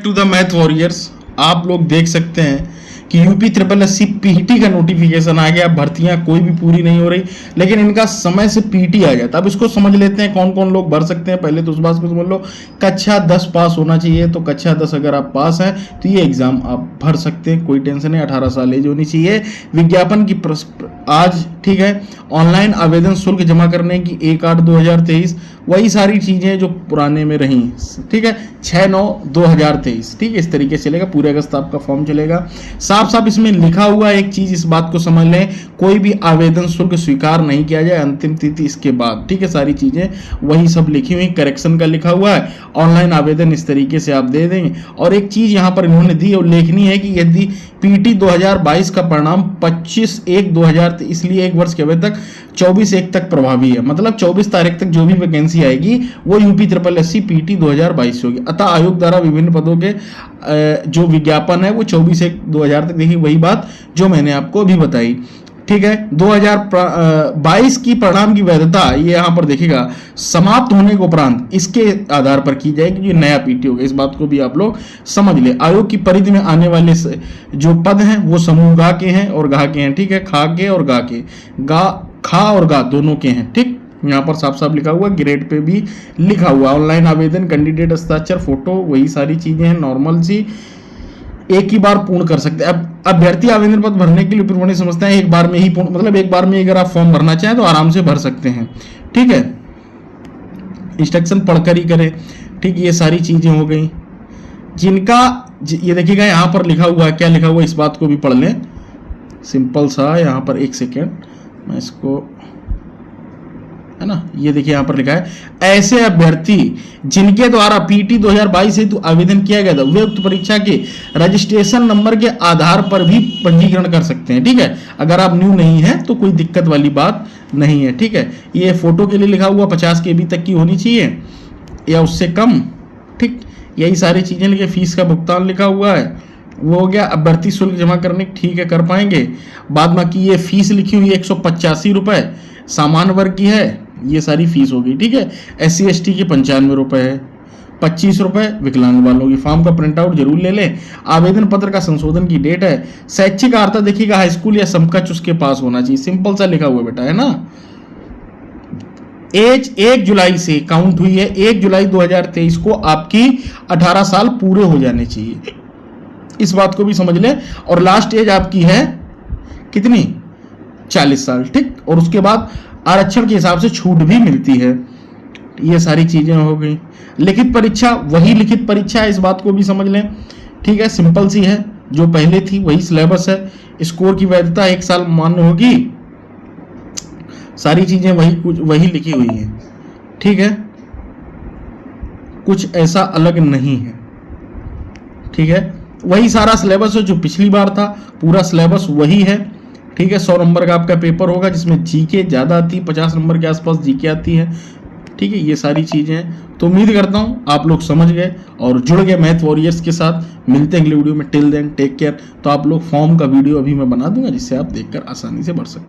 To the math warriors, आप लोग देख सकते हैं कि यूपी ट्रिपल एससी पीटी का नोटिफिकेशन आ गया। भर्तियां कोई भी पूरी नहीं हो रही, लेकिन इनका समय से पीटी आ जाता। अब इसको समझ लेते हैं कौन कौन लोग भर सकते हैं। पहले तो उस बात को समझ लो, कक्षा 10 पास होना चाहिए। तो कक्षा 10 अगर आप पास हैं तो ये एग्जाम आप भर सकते हैं, कोई टेंशन नहीं। 18 साल एज होनी चाहिए। विज्ञापन की आज ठीक है, ऑनलाइन आवेदन शुल्क जमा करने की 1/8/2023, वही सारी चीजें जो पुराने में रही, ठीक है। 6/9/2023, ठीक है, इस तरीके से चलेगा। पूरे अगस्त आपका फॉर्म चलेगा। साफ साफ इसमें लिखा हुआ एक चीज, इस बात को समझ लें, कोई भी आवेदन शुल्क स्वीकार नहीं किया जाए अंतिम तिथि इसके बाद, ठीक है। सारी चीजें वही सब लिखी हुई, करेक्शन का लिखा हुआ है। ऑनलाइन आवेदन इस तरीके से आप दे देंगे। और एक चीज यहां पर इन्होंने दी और लेखनी है कि यदि पीटी 2022 का परिणाम 25/1/2023, इसलिए एक वर्ष के अवधि तक 24/1 तक प्रभावी है। मतलब 24 तारीख तक जो भी वैकेंसी आएगी वो यूपी ट्रिपल एससी पीटी 2022 होगी। अतः आयोग द्वारा विभिन्न पदों के जो विज्ञापन है वो 24/1/2000 तक, देखिए वही बात जो मैंने आपको अभी बताई, ठीक है। 2022 की परिणाम की वैधता ये यहां पर देखिएगा समाप्त होने के उपरांत इसके आधार पर की जाएगी, जो नया पीटी होगा। इस बात को भी आप लोग समझ ले। आयोग की परिधि में आने वाले जो पद हैं वो समूह गा के हैं और गा के हैं, ठीक है। खा के और गा के, खा और गा दोनों के हैं, ठीक। यहाँ पर साफ साफ लिखा हुआ, ग्रेड पे भी लिखा हुआ। ऑनलाइन आवेदन, कैंडिडेट हस्ताक्षर, फोटो, वही सारी चीजें हैं नॉर्मल सी, एक ही बार पूर्ण कर सकते हैं। अब अभ्यर्थी आवेदन पत्र भरने के लिए प्रमाणित समझते हैं एक बार में ही पूर्ण, मतलब एक बार में अगर आप फॉर्म भरना चाहें तो आराम से भर सकते हैं, ठीक है। इंस्ट्रक्शन पढ़कर ही करें, ठीक। ये सारी चीजें हो गई जिनका, ये देखिएगा यहाँ पर लिखा हुआ है, क्या लिखा हुआ है इस बात को भी पढ़ लें। सिंपल सा यहाँ पर, एक सेकेंड मैं इसको, है ना, ये देखिए यहाँ पर लिखा है, ऐसे अभ्यर्थी जिनके द्वारा पीटी 2022 हेतु आवेदन किया गया था वे उक्त परीक्षा के रजिस्ट्रेशन नंबर के आधार पर भी पंजीकरण कर सकते हैं, ठीक है। अगर आप न्यू नहीं है तो कोई दिक्कत वाली बात नहीं है, ठीक है। ये फोटो के लिए लिखा हुआ 50 KB तक की होनी चाहिए या उससे कम, ठीक। यही सारी चीजें लिखे। फीस का भुगतान लिखा हुआ है, वो हो गया। अभ्यर्थी शुल्क जमा करने, ठीक है, कर पाएंगे। बाद में की ये फीस लिखी हुई 185 रुपए सामान्य वर्ग की है, ये सारी फीस होगी, ठीक है। SC ST की 95 रुपए है, 25 रुपए विकलांग वालों की। फॉर्म का प्रिंट आउट जरूर ले लें। आवेदन पत्र का संशोधन की डेट है। शैक्षिक अर्हता देखिएगा हाई स्कूल या समकक्ष उसके पास होना चाहिए। सिंपल सा लिखा हुआ बेटा, है ना। एज 1 जुलाई से काउंट हुई है, 1 जुलाई 2023 को आपकी 18 साल पूरे हो जाने चाहिए, इस बात को भी समझ लें। और लास्ट एज आपकी है कितनी, 40 साल, ठीक। और उसके बाद आरक्षण के हिसाब से छूट भी मिलती है। ये सारी चीजें हो गई। लिखित परीक्षा, वही लिखित परीक्षा है, इस बात को भी समझ लें, ठीक है। सिंपल सी है, जो पहले थी वही सिलेबस है। स्कोर की वैधता 1 साल मान्य होगी। सारी चीजें वही लिखी हुई है, ठीक है। कुछ ऐसा अलग नहीं है, ठीक है। वही सारा सिलेबस है जो पिछली बार था, पूरा सिलेबस वही है, ठीक है। 100 नंबर का आपका पेपर होगा जिसमें जीके ज्यादा आती है, 50 नंबर के आसपास जीके आती है, ठीक है। ये सारी चीजें तो उम्मीद करता हूं आप लोग समझ गए और जुड़ गए मैथ वॉरियर्स के साथ। मिलते हैं अगले वीडियो में। Till then take care. तो आप लोग फॉर्म का वीडियो अभी मैं बना दूंगा जिससे आप देखकर आसानी से भर सकते हैं।